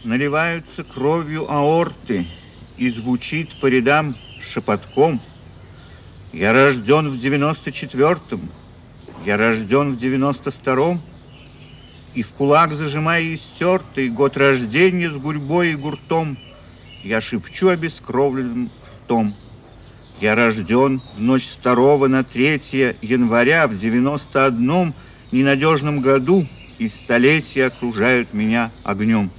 наливаются кровью аорты, и звучит по рядам шепотком: я рожден в 94-м, я рожден в 92-м, и в кулак зажимая истертый год рождения с гурьбой и гуртом, я шепчу обескровленным ртом: я рожден в ночь с 2 на 3 января в 91-м ненадежном году, и столетия окружают меня огнем.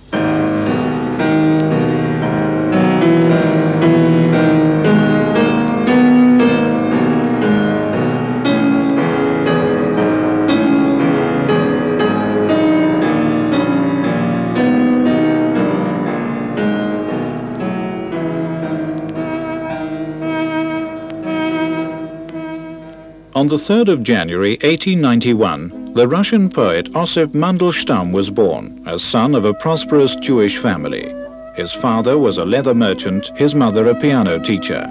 On the 3rd of January 1891, the Russian poet Osip Mandelstam was born as son of a prosperous Jewish family. His father was a leather merchant, his mother a piano teacher.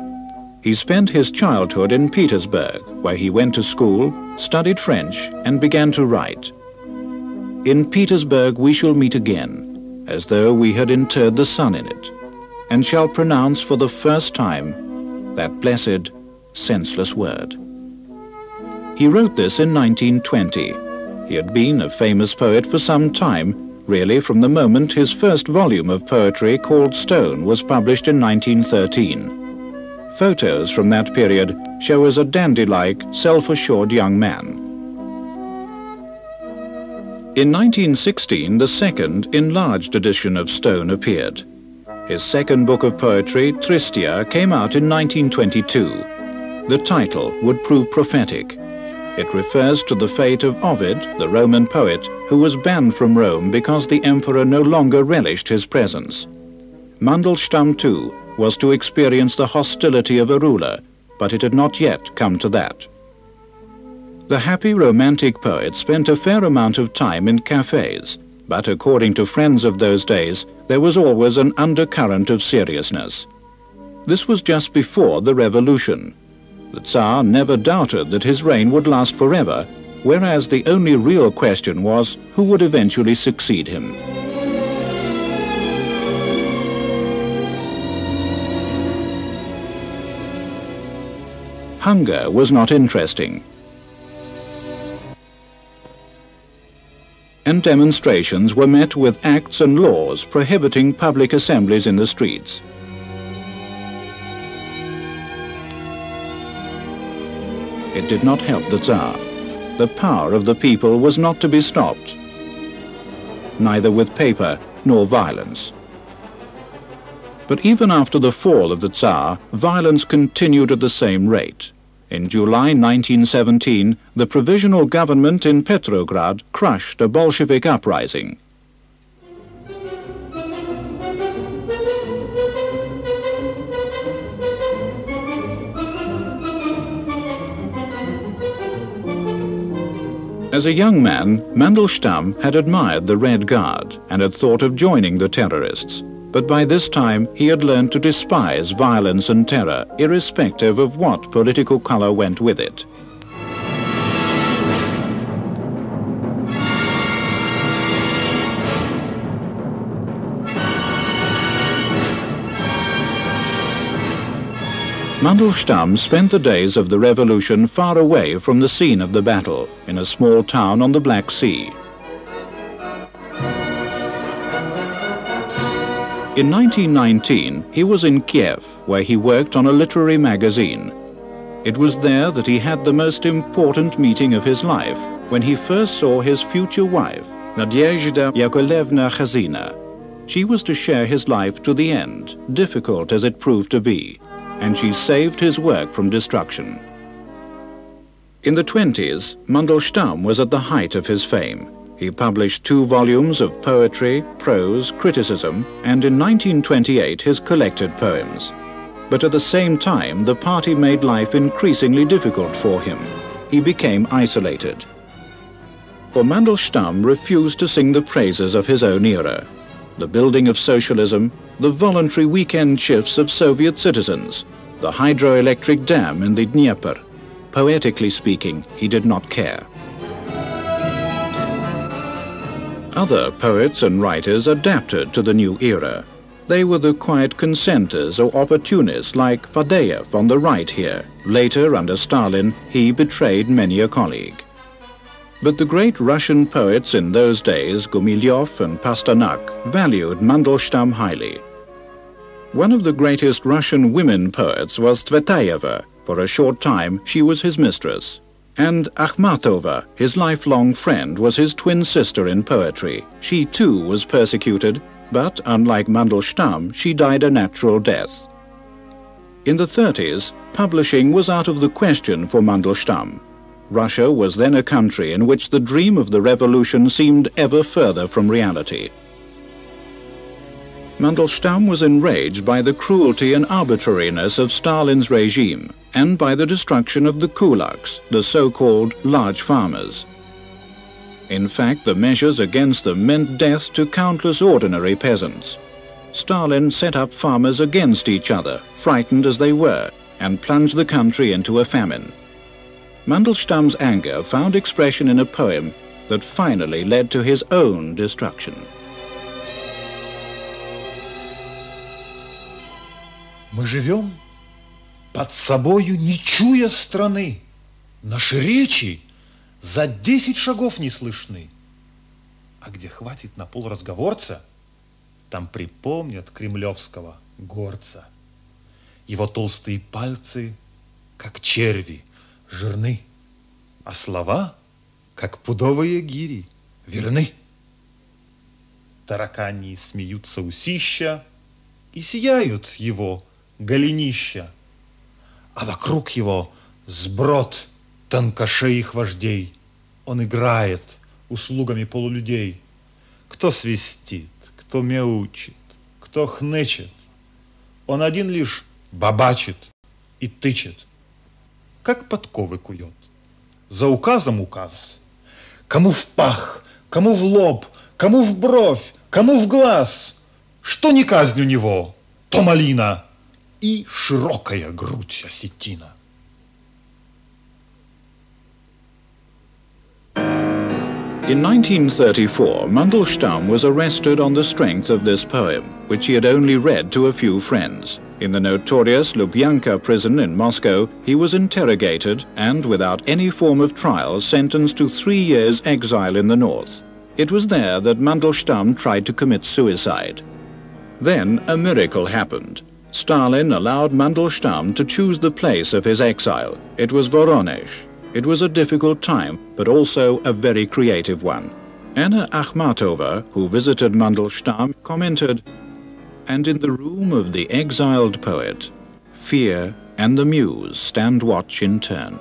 He spent his childhood in Petersburg, where he went to school, studied French, and began to write. In Petersburg we shall meet again, as though we had interred the sun in it, and shall pronounce for the first time that blessed, senseless word. He wrote this in 1920. He had been a famous poet for some time, really from the moment his first volume of poetry called Stone was published in 1913. Photos from that period show us a dandy-like, self-assured young man. In 1916, the second, enlarged edition of Stone appeared. His second book of poetry, Tristia, came out in 1922. The title would prove prophetic. It refers to the fate of Ovid, the Roman poet, who was banned from Rome because the emperor no longer relished his presence. Mandelstam, too, was to experience the hostility of a ruler, but it had not yet come to that. The happy romantic poet spent a fair amount of time in cafes, but according to friends of those days, there was always an undercurrent of seriousness. This was just before the revolution. The Tsar never doubted that his reign would last forever, whereas the only real question was who would eventually succeed him. Hunger was not interesting, and demonstrations were met with acts and laws prohibiting public assemblies in the streets. It did not help the Tsar. The power of the people was not to be stopped, neither with paper nor violence. But even after the fall of the Tsar, violence continued at the same rate. In July 1917, the provisional government in Petrograd crushed a Bolshevik uprising. As a young man, Mandelstam had admired the Red Guard and had thought of joining the terrorists. But by this time, he had learned to despise violence and terror, irrespective of what political color went with it. Mandelstam spent the days of the revolution far away from the scene of the battle, in a small town on the Black Sea. In 1919, he was in Kiev, where he worked on a literary magazine. It was there that he had the most important meeting of his life, when he first saw his future wife, Nadeshda Khazina. She was to share his life to the end, difficult as it proved to be, and she saved his work from destruction. In the 20s, Mandelstam was at the height of his fame. He published 2 volumes of poetry, prose, criticism, and in 1928 his collected poems. But at the same time, the party made life increasingly difficult for him. He became isolated. For Mandelstam refused to sing the praises of his own era. The building of socialism, the voluntary weekend shifts of Soviet citizens, the hydroelectric dam in the Dnieper. Poetically speaking, he did not care. Other poets and writers adapted to the new era. They were the quiet consenters or opportunists like Fadeev on the right here. Later, under Stalin, he betrayed many a colleague. But the great Russian poets in those days, Gumilyov and Pasternak, valued Mandelstam highly. One of the greatest Russian women poets was Tsvetaeva. For a short time, she was his mistress. And Akhmatova, his lifelong friend, was his twin sister in poetry. She too was persecuted, but unlike Mandelstam, she died a natural death. In the 30s, publishing was out of the question for Mandelstam. Russia was then a country in which the dream of the revolution seemed ever further from reality. Mandelstam was enraged by the cruelty and arbitrariness of Stalin's regime and by the destruction of the kulaks, the so-called large farmers. In fact, the measures against them meant death to countless ordinary peasants. Stalin set up farmers against each other, frightened as they were, and plunged the country into a famine. Mandelstam's anger found expression in a poem that finally led to his own destruction. Мы живем под собою, не чуя страны. Наши речи за 10 шагов не слышны. А где хватит на полразговорца, там припомнят кремлевского горца. Его толстые пальцы, как черви, жирны, а слова, как пудовые гири, верны. Таракани смеются усища и сияют его голенища, а вокруг его сброд тонкошеих вождей. Он играет услугами полулюдей. Кто свистит, кто мяучит, кто хнычет. Он один лишь бабачит и тычет, как подковы кует. За указом указ. Кому в пах, кому в лоб, кому в бровь, кому в глаз. Что не казнь у него, то малина и широкая грудь осетина. In 1934, Mandelstam was arrested on the strength of this poem, which he had only read to a few friends. In the notorious Lubyanka prison in Moscow, he was interrogated and, without any form of trial, sentenced to 3 years' exile in the north. It was there that Mandelstam tried to commit suicide. Then a miracle happened. Stalin allowed Mandelstam to choose the place of his exile. It was Voronezh. It was a difficult time, but also a very creative one. Anna Akhmatova, who visited Mandelstam, commented, "And in the room of the exiled poet, fear and the muse stand watch in turn."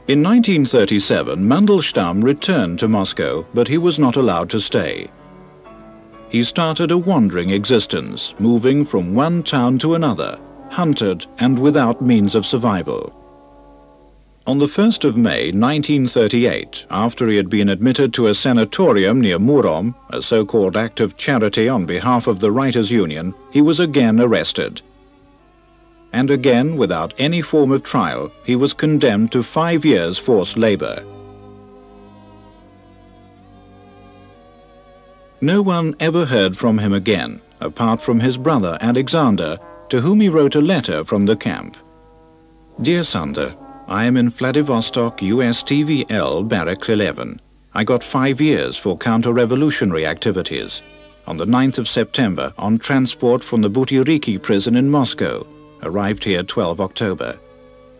In 1937, Mandelstam returned to Moscow, but he was not allowed to stay. He started a wandering existence, moving from one town to another, hunted and without means of survival. On the 1st of May 1938, after he had been admitted to a sanatorium near Murom, a so-called act of charity on behalf of the Writers' Union, he was again arrested. And again, without any form of trial, he was condemned to 5 years forced labor. No one ever heard from him again, apart from his brother Alexander, to whom he wrote a letter from the camp. "Dear Sander, I am in Vladivostok, USTVL, Barrack 11. I got 5 years for counter-revolutionary activities. On the 9th of September, on transport from the Butyriki prison in Moscow. Arrived here 12 October.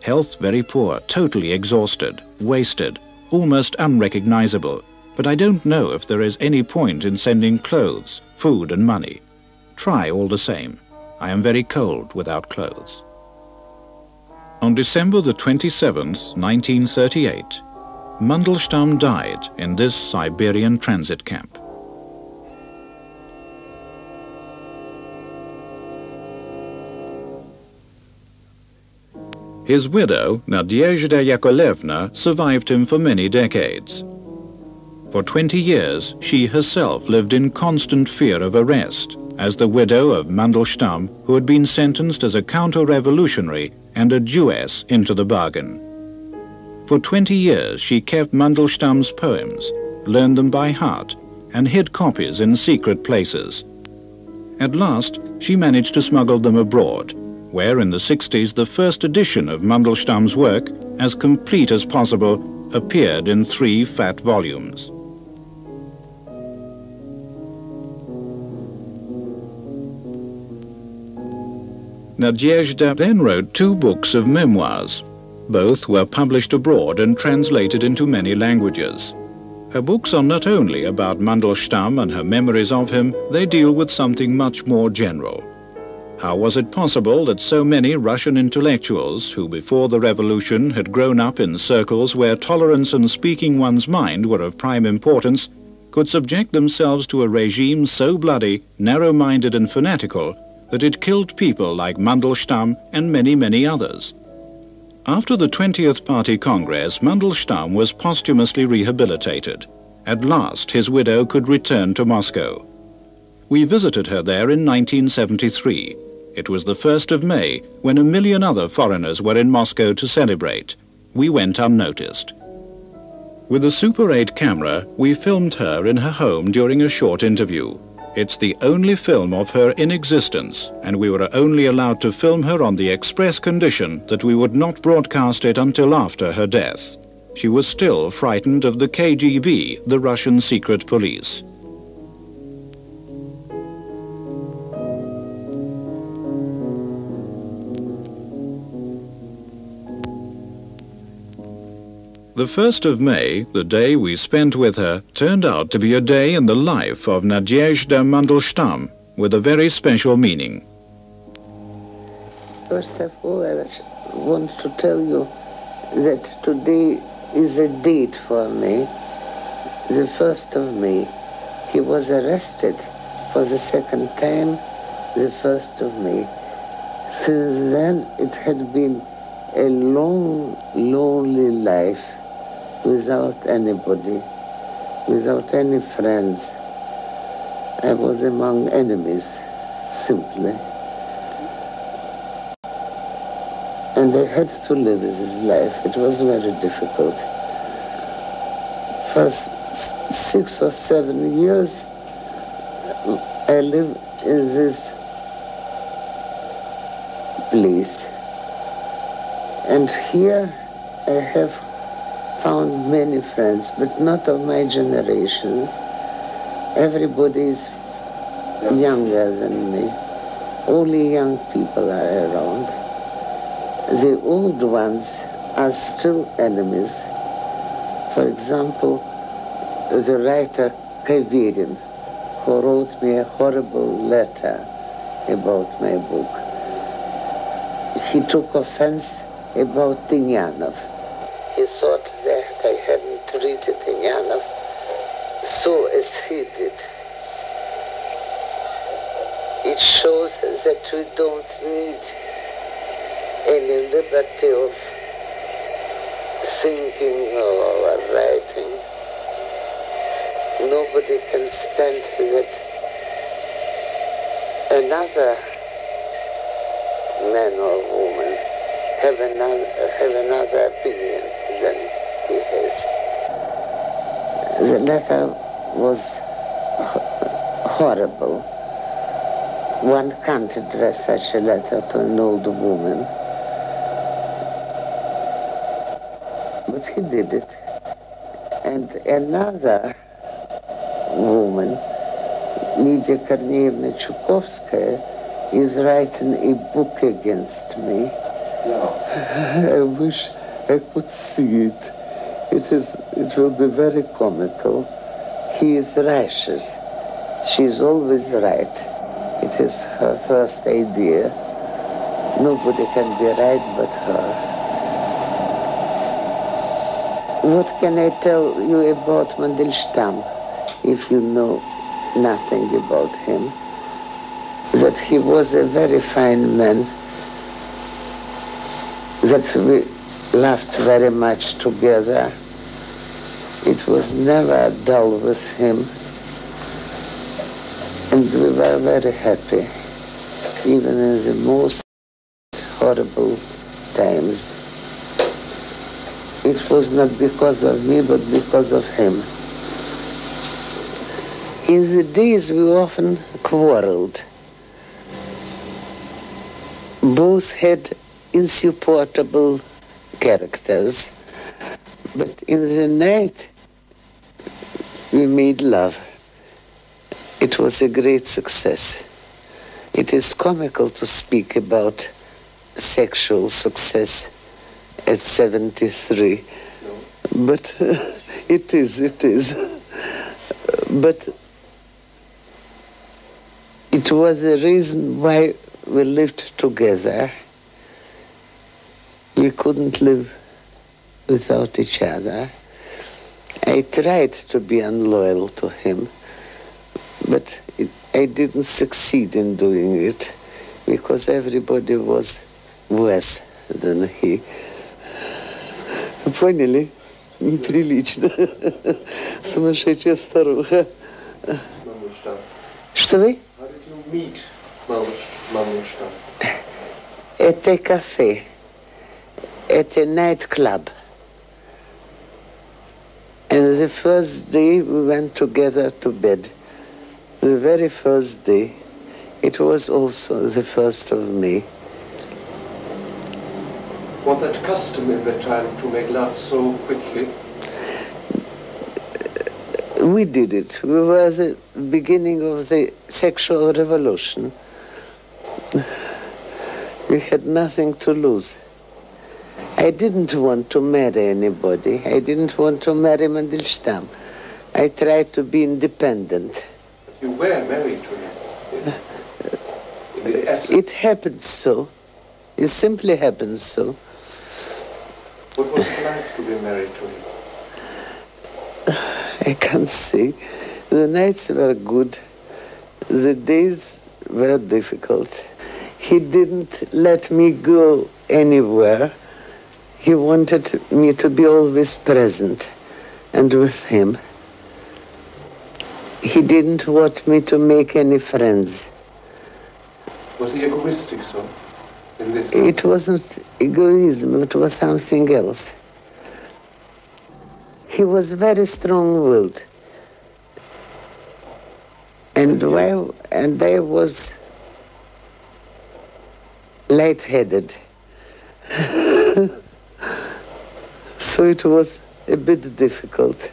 Health very poor, totally exhausted, wasted, almost unrecognizable. But I don't know if there is any point in sending clothes, food and money. Try all the same. I am very cold without clothes." On December the 27th, 1938, Mandelstam died in this Siberian transit camp. His widow, Nadeshda Yakovlevna, survived him for many decades. For 20 years, she herself lived in constant fear of arrest, as the widow of Mandelstam, who had been sentenced as a counter-revolutionary and a Jewess into the bargain. For 20 years, she kept Mandelstam's poems, learned them by heart, and hid copies in secret places. At last, she managed to smuggle them abroad, where in the 60s the first edition of Mandelstam's work, as complete as possible, appeared in 3 fat volumes. Nadeshda then wrote 2 books of memoirs. Both were published abroad and translated into many languages. Her books are not only about Mandelstam and her memories of him, they deal with something much more general. How was it possible that so many Russian intellectuals, who before the revolution had grown up in circles where tolerance and speaking one's mind were of prime importance, could subject themselves to a regime so bloody, narrow-minded and fanatical that it killed people like Mandelstam and many, many others? After the 20th Party Congress, Mandelstam was posthumously rehabilitated. At last, his widow could return to Moscow. We visited her there in 1973. It was the 1st of May, when 1 million other foreigners were in Moscow to celebrate. We went unnoticed. With a Super 8 camera, we filmed her in her home during a short interview. It's the only film of her in existence, and we were only allowed to film her on the express condition that we would not broadcast it until after her death. She was still frightened of the KGB, the Russian secret police. The 1st of May, the day we spent with her, turned out to be a day in the life of Nadeshda Mandelstam with a very special meaning. First of all, I want to tell you that today is a date for me, the 1st of May. He was arrested for the 2nd time, the 1st of May. Since then, it had been a long, lonely life, without anybody, without any friends. I was among enemies, simply. And I had to live this life. It was very difficult. For 6 or 7 years, I lived in this place. And here I have found many friends, but not of my generations. Everybody is younger than me. Only young people are around. The old ones are still enemies. For example, the writer Kaverin, who wrote me a horrible letter about my book. He took offense about Tinyanov. He thought that I hadn't treated Tinyanov so as he did. It shows that we don't need any liberty of thinking or writing. Nobody can stand that another man or woman have another opinion than he has. The letter was horrible. One can't address such a letter to an old woman. But he did it. And another woman, Lydia Korneyevna Chukovskaya, is writing a book against me. I wish I could see it. It will be very comical. He is righteous. She is always right. It is her first idea. Nobody can be right but her. What can I tell you about Mandelstam, if you know nothing about him? That he was a very fine man, that we laughed very much together. It was never dull with him, and we were very happy, even in the most horrible times. It was not because of me, but because of him. In the days we often quarreled. Both had insupportable characters, but in the night we made love. It was a great success. It is comical to speak about sexual success at 73, but it is. But it was the reason why we lived together. We couldn't live without each other. I tried to be unloyal to him, but I didn't succeed in doing it because everybody was worse than he. Поняли? Неприлично. Сумасшедшая старуха. Что вы? At a cafe, at a nightclub. And the first day we went together to bed. The very first day, it was also the 1st of May. Was that custom in that time to make love so quickly? We did it. We were the beginning of the sexual revolution. We had nothing to lose. I didn't want to marry anybody. I didn't want to marry Mandelstam. I tried to be independent. You were married to him. In the essence. It happened so. It simply happened so. What was it like to be married to him? I can't say. The nights were good. The days were difficult. He didn't let me go anywhere. He wanted me to be always present and with him. He didn't want me to make any friends. Was he egoistic, so? In this? It wasn't egoism, it was something else. He was very strong-willed. And I was light-headed. So it was a bit difficult.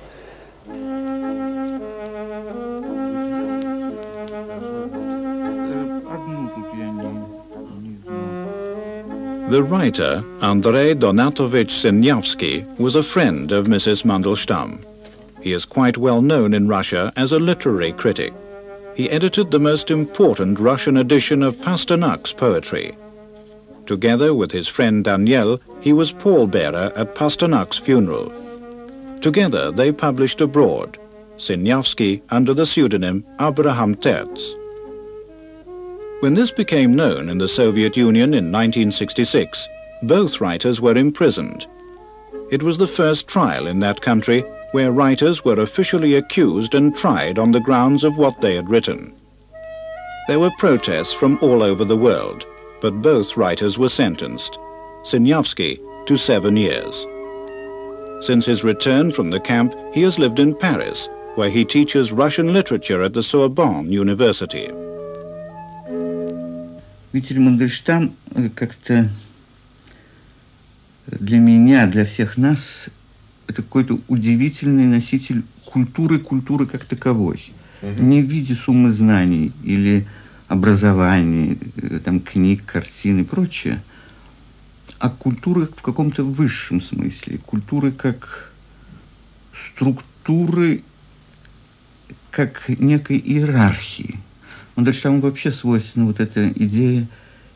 The writer, Andrei Donatovich Sinyavsky, was a friend of Mrs. Mandelstam. He is quite well known in Russia as a literary critic. He edited the most important Russian edition of Pasternak's poetry. Together with his friend Daniel, he was pallbearer at Pasternak's funeral. Together they published abroad, Sinyavsky under the pseudonym Abraham Terz. When this became known in the Soviet Union in 1966, both writers were imprisoned. It was the first trial in that country where writers were officially accused and tried on the grounds of what they had written. There were protests from all over the world, but both writers were sentenced, Sinyavsky to 7 years. Since his return from the camp, he has lived in Paris, where he teaches Russian literature at the Sorbonne University. Видите, Мандельштам как-то для меня, для всех нас, это какой-то удивительный носитель культуры как таковой. Не в виде суммы знаний или образования, там, книг, картин и прочее, а культуры в каком-то высшем смысле. Культуры как структуры, как некой иерархии. Мандельштаму вообще свойственна вот эта идея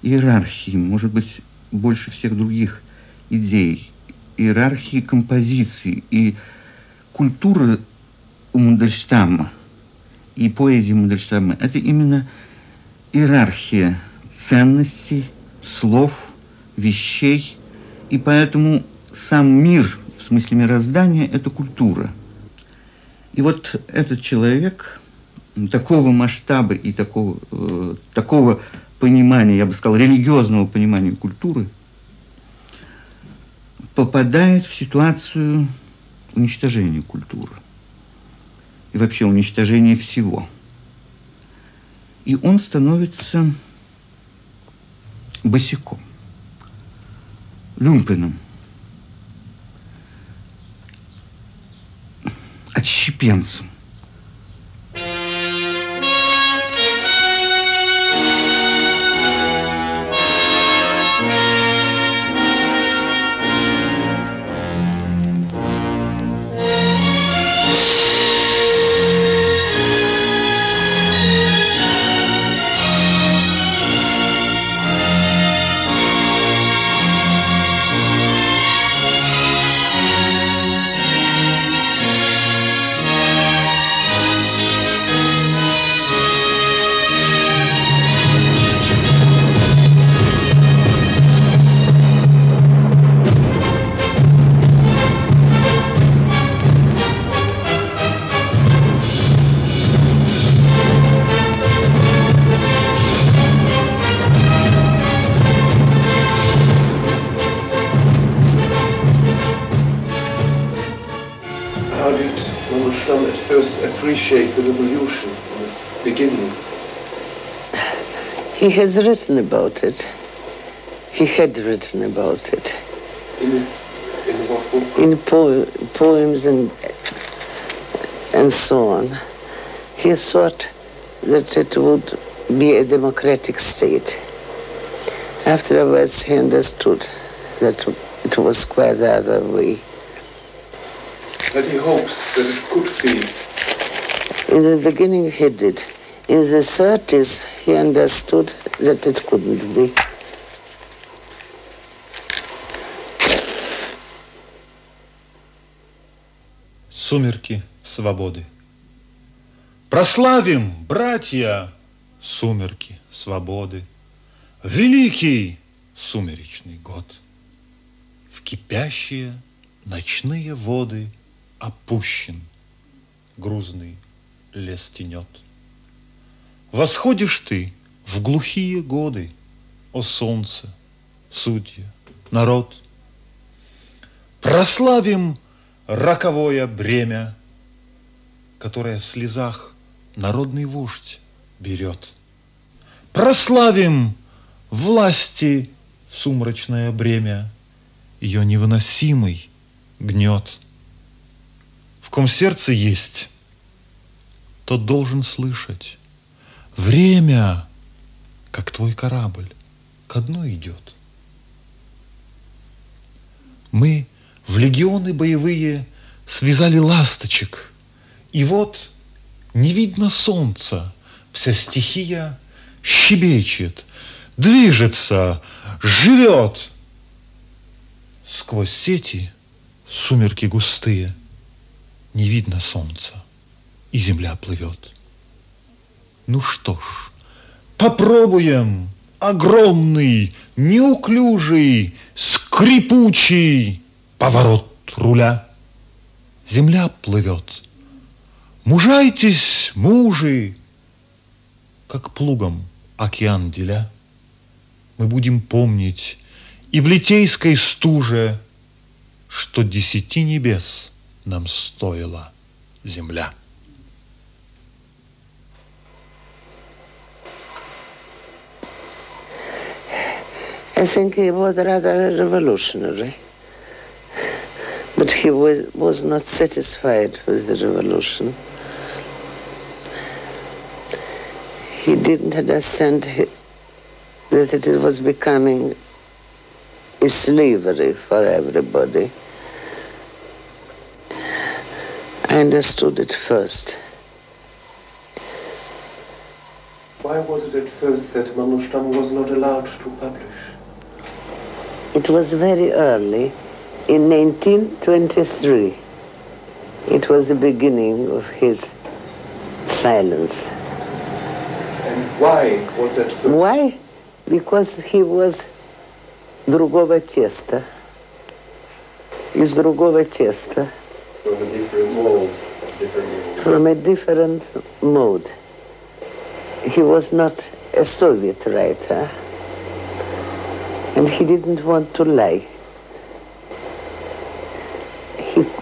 иерархии, может быть, больше всех других идей, иерархии композиций. И культура у Мандельштама и поэзия Мандельштама – это именно иерархия ценностей, слов, вещей. И поэтому сам мир, в смысле мироздания, – это культура. И вот этот человек такого масштаба и такого понимания, я бы сказал, религиозного понимания культуры, попадает в ситуацию уничтожения культуры. и вообще уничтожение всего. И он становится босиком, люмпеном, отщепенцем. Appreciate the revolution in the beginning. He has written about it. He had written about it. In what book? In poems and so on. He thought that it would be a democratic state. Afterwards, he understood that it was quite the other way. That he hopes that it could be. In the beginning, he did. In the 30s, he understood that it couldn't be. Сумерки свободы. Прославим, братья, сумерки свободы. Великий сумеречный год. В кипящие ночные воды опущен грузный лес тенет. Восходишь ты в глухие годы, о солнце, судья, народ. Прославим роковое бремя, которое в слезах народный вождь берет. Прославим власти сумрачное бремя, ее невыносимый гнет. В ком сердце есть, тот должен слышать. Время, как твой корабль, ко дну идет. Мы в легионы боевые связали ласточек, и вот не видно солнца, вся стихия щебечет, движется, живет. Сквозь сети сумерки густые, не видно солнца, и земля плывет. Ну что ж, попробуем огромный, неуклюжий, скрипучий поворот руля. Земля плывет. Мужайтесь, мужи, как плугом океан деля. Мы будем помнить и в литейской стуже, что 10 небес нам стоила земля. I think he was rather revolutionary, but he was not satisfied with the revolution. He didn't understand that it was becoming a slavery for everybody. I understood it first. Why was it at first that Mandelstam was not allowed to publish? It was very early, in 1923. It was the beginning of his silence. And why was that first? Why? Because he was другого теста. Из другого теста. From a different mold. From a different mode. He was not a Soviet writer. And he didn't want to lie.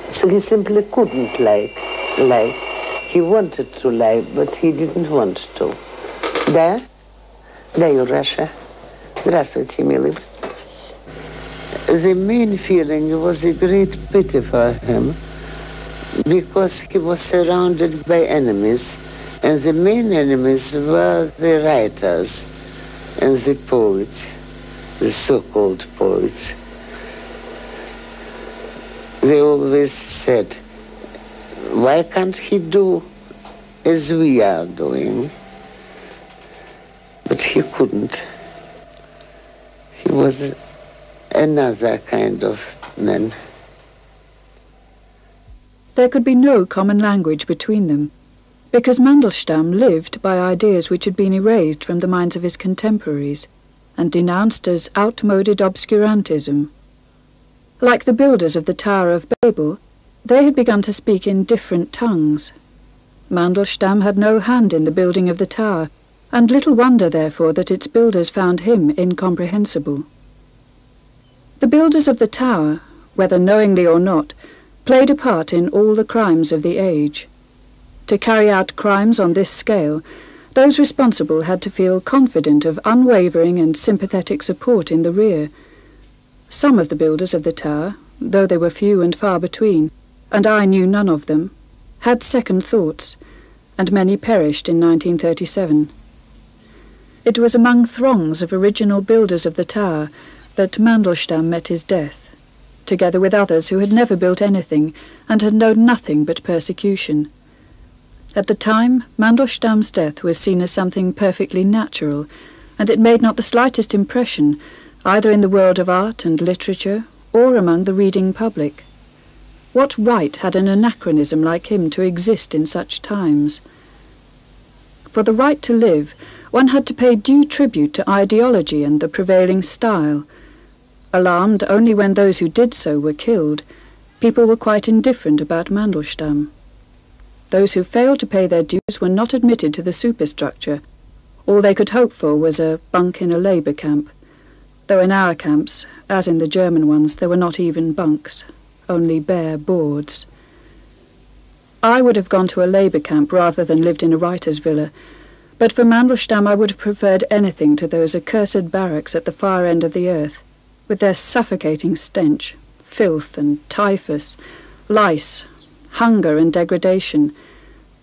So he simply couldn't lie. He wanted to lie, but he didn't want to. Да? Да, Юраша. Здравствуйте, милый. The main feeling was a great pity for him because he was surrounded by enemies, and the main enemies were the writers and the poets, the so-called poets. They always said, why can't he do as we are doing? But he couldn't. He was another kind of man. There could be no common language between them, because Mandelstam lived by ideas which had been erased from the minds of his contemporaries and denounced as outmoded obscurantism. Like the builders of the Tower of Babel, they had begun to speak in different tongues. Mandelstam had no hand in the building of the tower, and little wonder, therefore, that its builders found him incomprehensible. The builders of the tower, whether knowingly or not, played a part in all the crimes of the age. To carry out crimes on this scale, those responsible had to feel confident of unwavering and sympathetic support in the rear. Some of the builders of the tower, though they were few and far between, and I knew none of them, had second thoughts, and many perished in 1937. It was among throngs of original builders of the tower that Mandelstam met his death, together with others who had never built anything and had known nothing but persecution. At the time, Mandelstam's death was seen as something perfectly natural, and it made not the slightest impression, either in the world of art and literature or among the reading public. What right had an anachronism like him to exist in such times? For the right to live, one had to pay due tribute to ideology and the prevailing style. Alarmed only when those who did so were killed, people were quite indifferent about Mandelstam. Those who failed to pay their dues were not admitted to the superstructure. All they could hope for was a bunk in a labour camp, though in our camps, as in the German ones, there were not even bunks, only bare boards. I would have gone to a labour camp rather than lived in a writer's villa, but for Mandelstam I would have preferred anything to those accursed barracks at the far end of the earth, with their suffocating stench, filth and typhus, lice, hunger and degradation,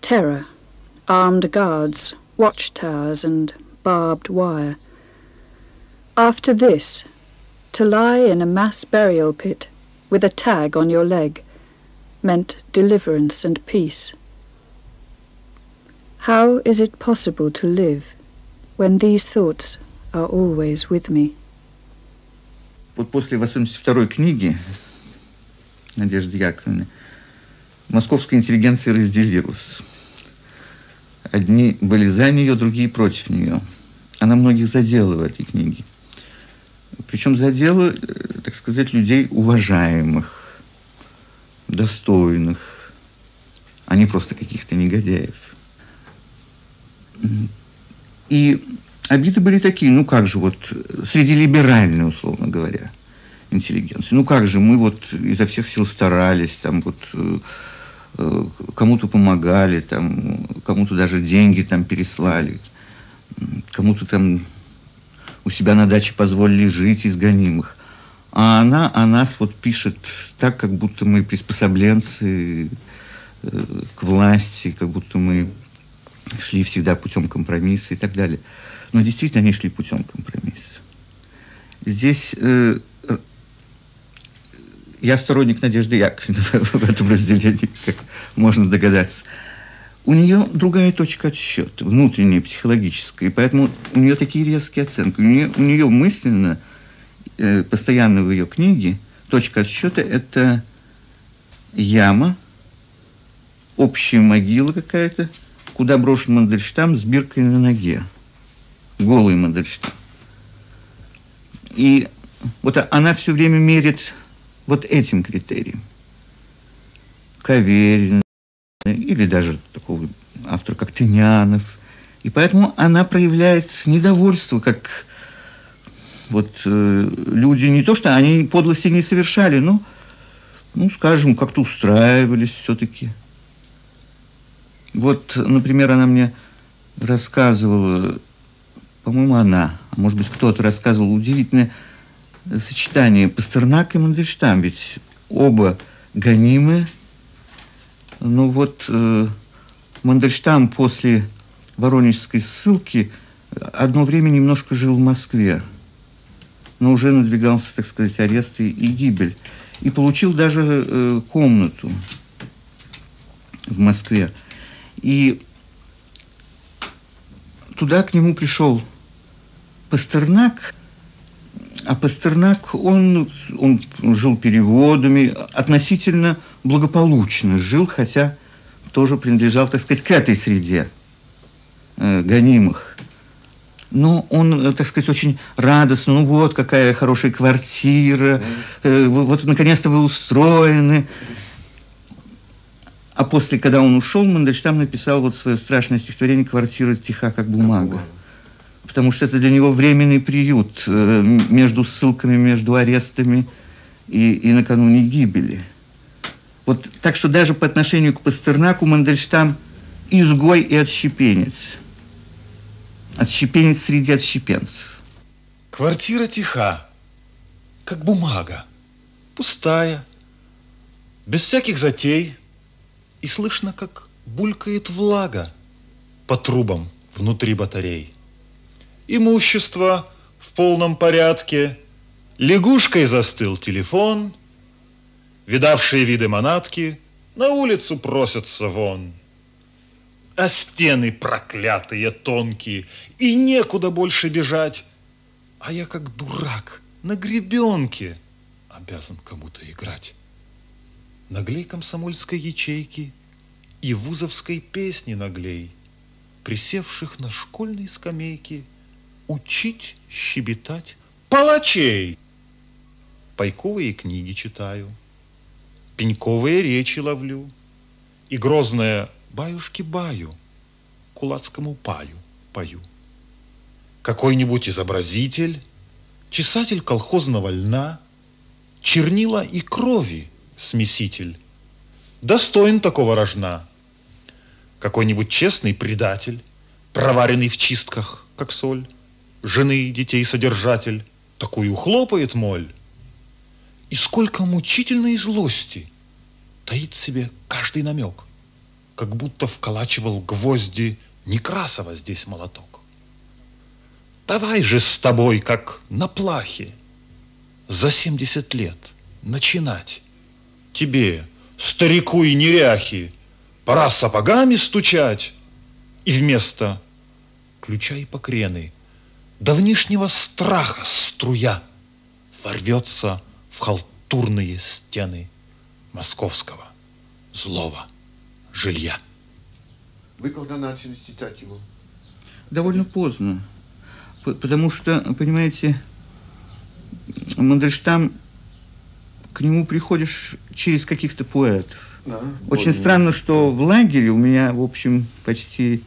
terror, armed guards, watchtowers and barbed wire. After this, to lie in a mass burial pit with a tag on your leg meant deliverance and peace. How is it possible to live when these thoughts are always with me? Вот после 82-й книги Надежды Яковлевны московская интеллигенция разделилась. Одни были за нее, другие против нее. Она многих задела в этой книге. Причем задела, так сказать, людей уважаемых, достойных, а не просто каких-то негодяев. И обиды были такие, ну как же, вот среди либеральной, условно говоря, интеллигенции. Ну как же, мы вот изо всех сил старались, там вот кому-то помогали, там, кому-то даже деньги там переслали, кому-то там у себя на даче позволили жить из гонимых. А она о нас вот пишет так, как будто мы приспособленцы к власти, как будто мы шли всегда путем компромисса и так далее. Но действительно они шли путем компромисса. Здесь я сторонник Надежды Яковлевны в этом разделении, как можно догадаться. У нее другая точка отсчета, внутренняя, психологическая, и поэтому у нее такие резкие оценки. У нее мысленно, постоянно в ее книге, точка отсчета – это яма, общая могила какая-то, куда брошен Мандельштам с биркой на ноге. Голый Мандельштам. И вот она все время мерит вот этим критерием. Каверин, или даже такого автора, как Тынянов. И поэтому она проявляет недовольство, как вот люди, не то что они подлости не совершали, но, ну, скажем, как-то устраивались все-таки. Вот, например, она мне рассказывала, по-моему, она, а может быть, кто-то рассказывал удивительное сочетание Пастернак и Мандельштам, ведь оба гонимы. Но вот Мандельштам после воронежской ссылки одно время немножко жил в Москве, но уже надвигался, так сказать, арест и гибель. И получил даже комнату в Москве. И туда к нему пришел Пастернак, а Пастернак, он жил переводами, относительно благополучно жил, хотя тоже принадлежал, так сказать, к этой среде гонимых. Но он, так сказать, очень радостно, ну вот, какая хорошая квартира, вот, наконец-то вы устроены. А после, когда он ушел, Мандельштам написал вот свое страшное стихотворение «Квартира тиха, как бумага». Потому что это для него временный приют между ссылками, между арестами и накануне гибели. Вот так что даже по отношению к Пастернаку Мандельштам изгой и отщепенец. Отщепенец среди отщепенцев. Квартира тиха, как бумага, пустая, без всяких затей. И слышно, как булькает влага по трубам внутри батарей. Имущество в полном порядке, лягушкой застыл телефон, видавшие виды манатки на улицу просятся вон. А стены проклятые, тонкие, и некуда больше бежать. А я, как дурак, на гребенке обязан кому-то играть. Наглей комсомольской ячейки и вузовской песни наглей, присевших на школьной скамейке, учить щебетать палачей. Пайковые книги читаю, пеньковые речи ловлю и грозное «баюшки-баю» кулацкому паю пою. Какой-нибудь изобразитель, чесатель колхозного льна, чернила и крови смеситель, достоин такого рожна. Какой-нибудь честный предатель, проваренный в чистках, как соль, жены, детей содержатель, такую хлопает моль. И сколько мучительной злости таит в себе каждый намек, как будто вколачивал гвозди Некрасова здесь молоток. Давай же с тобой, как на плахе, за 70 лет начинать. Тебе, старику и неряхе, пора сапогами стучать, и вместо ключа и покрены давнишнего страха струя ворвется в халтурные стены московского злого жилья. Вы когда начали читать его? Довольно поздно, потому что, понимаете, Мандельштам, к нему приходишь через каких-то поэтов. Да, очень странно, что в лагере у меня, в общем, почти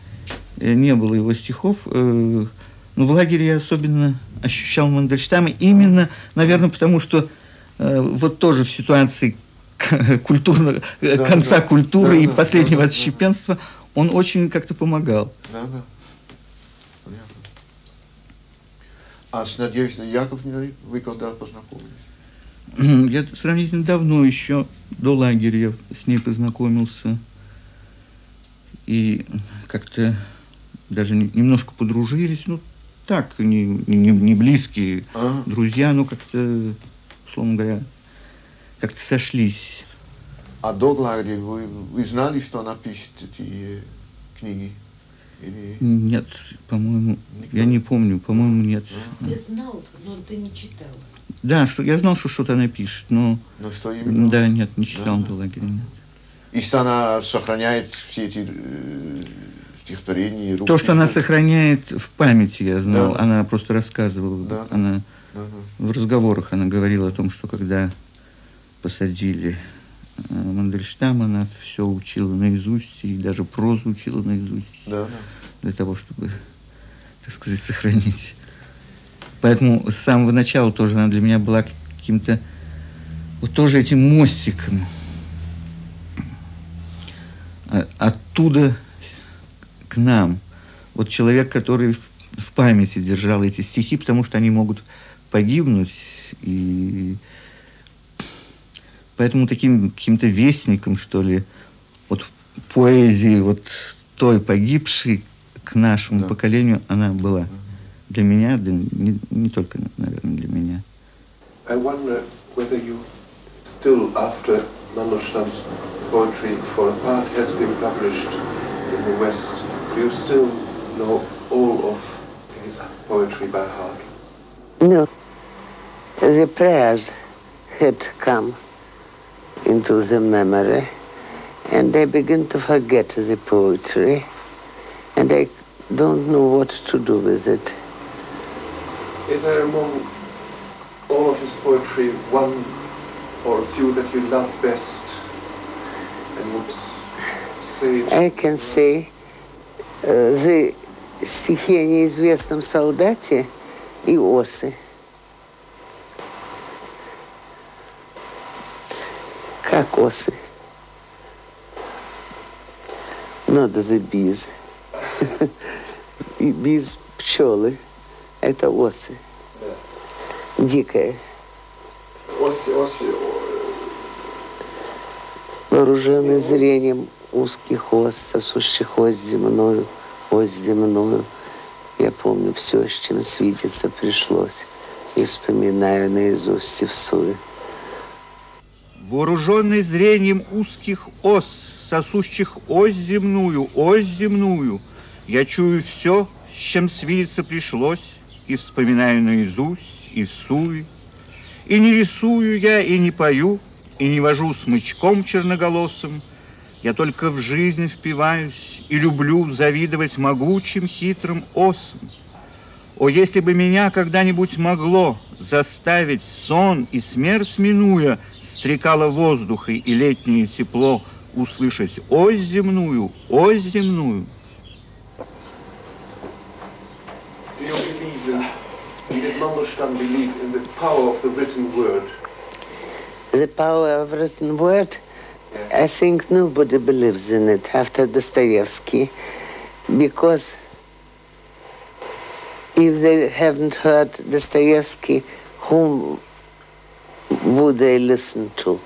не было его стихов. Но в лагере я особенно ощущал Мандельштама именно, наверное, потому что вот тоже в ситуации конца культуры и последнего отщепенства он очень как-то помогал. Да. Понятно. А с Надеждой Яковлевной вы когда познакомились? Я сравнительно давно, еще до лагеря, с ней познакомился. И как-то даже немножко подружились. Ну, так, не близкие друзья, но как-то, условно говоря, как-то сошлись. А до лагеря вы знали, что она пишет эти книги? Или... Нет, по-моему, я не помню, по-моему, нет. Ты знал, но ты не читал. Да, что я знал, что что-то она пишет, но... Но что именно? Да, нет, не читал до лагеря. Нет. И что она сохраняет все эти стихотворения? Руки? То, что она сохраняет в памяти, я знал. Да. Она просто рассказывала. Да. Она в разговорах она говорила о том, что когда посадили Мандельштама, она все учила наизусть, и даже прозу учила наизусть. Да. Для того, чтобы, так сказать, сохранить. Поэтому с самого начала тоже она для меня была каким-то вот тоже этим мостиком. Оттуда к нам. Вот человек, который в памяти держал эти стихи, потому что они могут погибнуть. И поэтому таким каким-то вестником, что ли, вот поэзии вот той погибшей к нашему поколению, она была. Для меня, да, не только, наверное, для меня. I wonder whether you still, after Mandelstam's poetry for a part has been published in the West, do you still know all of his poetry by heart? No. The prayers had come into the memory, and I begin to forget the poetry, and I don't know what to do with it. Is there among all of his poetry one or a few that you love best and would say? I can say the стихи о неизвестном солдате и осы. Как осы? Not the bees. Bees пчелы. Это осы. Дикая. Вооруженный зрением узких ос, сосущих ось земную. Я помню все, с чем свидеться пришлось, и вспоминаю наизусть и всуе. Вооруженный зрением узких ос, сосущих ось земную, я чую все, с чем свидеться пришлось, и вспоминаю наизусть, и всуе. И не рисую я, и не пою, и не вожу смычком черноголосым. Я только в жизнь впиваюсь и люблю завидовать могучим хитрым осам. О, если бы меня когда-нибудь могло заставить сон и смерть минуя, стрекало воздуха и летнее тепло, услышать ось земную. Did Mandelstam believe in the power of the written word? The power of written word? Yeah. I think nobody believes in it after Dostoevsky, because if they haven't heard Dostoevsky, whom would they listen to?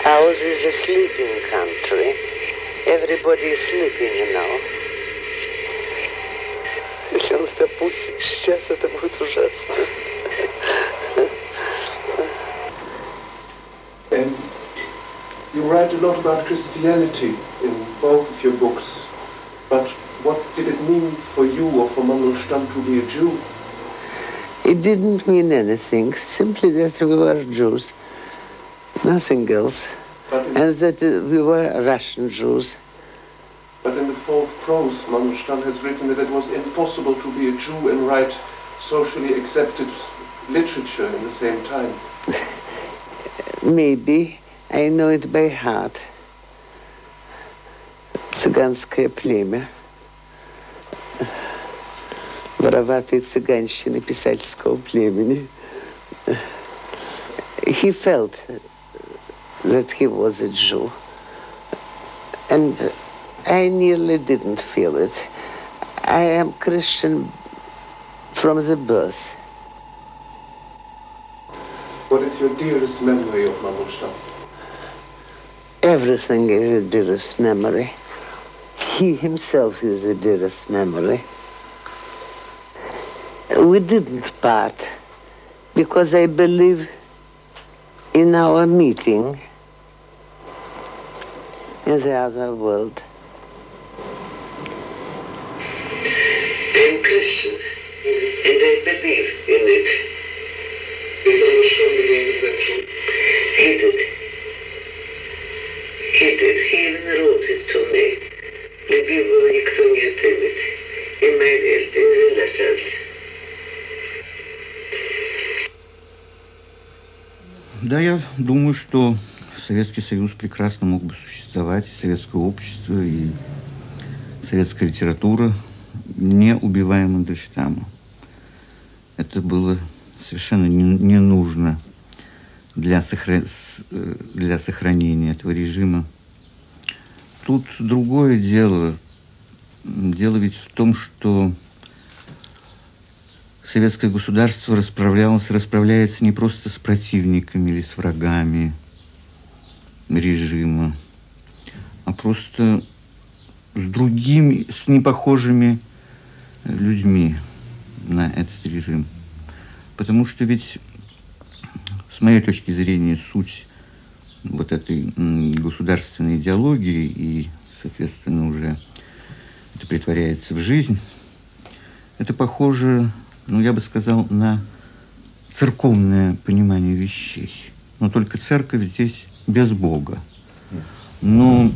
Ours is a sleeping country. Everybody is sleeping now. Если он это пустит сейчас, это будет ужасно. You write a lot about Christianity in both of your books, but what did it mean for you or for Mandelstam to be a Jew? It didn't mean anything, simply that we were Jews. Nothing else. And that we were Russian Jews. But in the fourth prose, Mandelstam has written that it was impossible to be a Jew and write socially accepted literature in the same time. Maybe. I know it by heart. Цыганское племя. Вороватые цыганщины писательского племени. He felt that he was a Jew. And I nearly didn't feel it. I am Christian from the birth. What is your dearest memory of Mandelstam? Everything is the dearest memory. He himself is the dearest memory. We didn't part because I believe in our meeting in the other world. I'm Christian and I believe in it. He did. He even wrote it to me. Любил его никто не отымет. In my will, in the letters. Да, я думаю, что Советский Союз прекрасно мог бы существовать, и советское общество, и советская литература не убивая Мандельштама. Это было совершенно не нужно для сохранения этого режима. Тут другое дело. Дело ведь в том, что советское государство расправляется не просто с противниками или с врагами режима, а просто с другими, с непохожими людьми на этот режим. Потому что ведь, с моей точки зрения, суть вот этой государственной идеологии, и, соответственно, уже это притворяется в жизнь, это похоже, ну, я бы сказал, на церковное понимание вещей. Но только церковь здесь без Бога. Но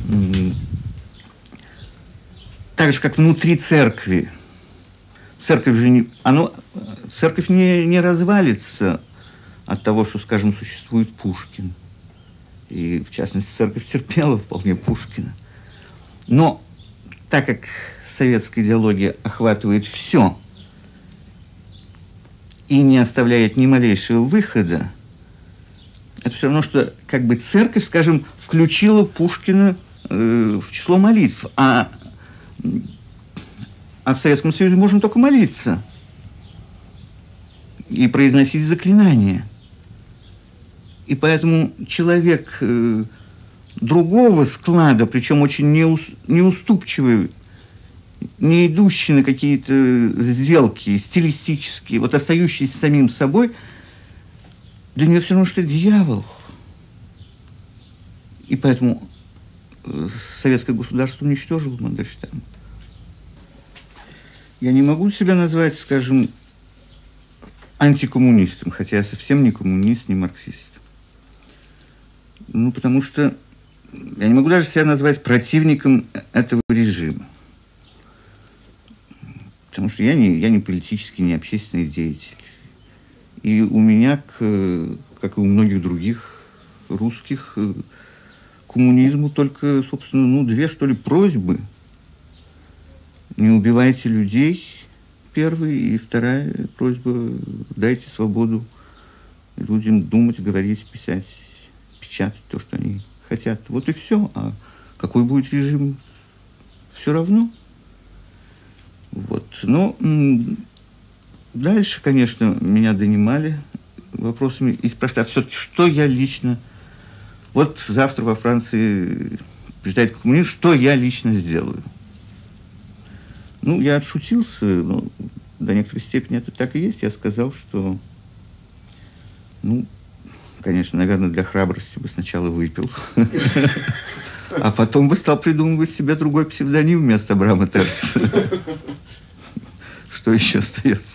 так же, как внутри церкви, церковь же церковь не развалится от того, что, скажем, существует Пушкин. И, в частности, церковь терпела вполне Пушкина. Но так как советская идеология охватывает все и не оставляет ни малейшего выхода, это все равно, что как бы церковь, скажем, включила Пушкина в число молитв, а в Советском Союзе можно только молиться и произносить заклинания. И поэтому человек другого склада, причем очень неуступчивый, не идущий на какие-то сделки стилистические, вот остающийся самим собой, для него все равно, что дьявол. И поэтому советское государство уничтожило Мандельштама. Я не могу себя назвать, скажем, антикоммунистом, хотя я совсем не коммунист, не марксист. Ну, потому что я не могу даже себя назвать противником этого режима. Потому что я не политический, не общественный деятель. И у меня, как и у многих других русских, к коммунизму только, собственно, две, что ли, просьбы. Не убивайте людей, первая, и вторая просьба, дайте свободу людям думать, говорить, писать, печатать то, что они хотят. Вот и все. А какой будет режим, все равно. Вот. Но дальше, конечно, меня донимали вопросами и спрашивали, а все-таки что я лично... Вот завтра во Франции приезжает коммунизм, что я лично сделаю? Ну, я отшутился, но до некоторой степени это так и есть. Я сказал, что, ну, конечно, наверное, для храбрости бы сначала выпил, а потом бы стал придумывать себе другой псевдоним вместо Абрама Терца. Что еще остается?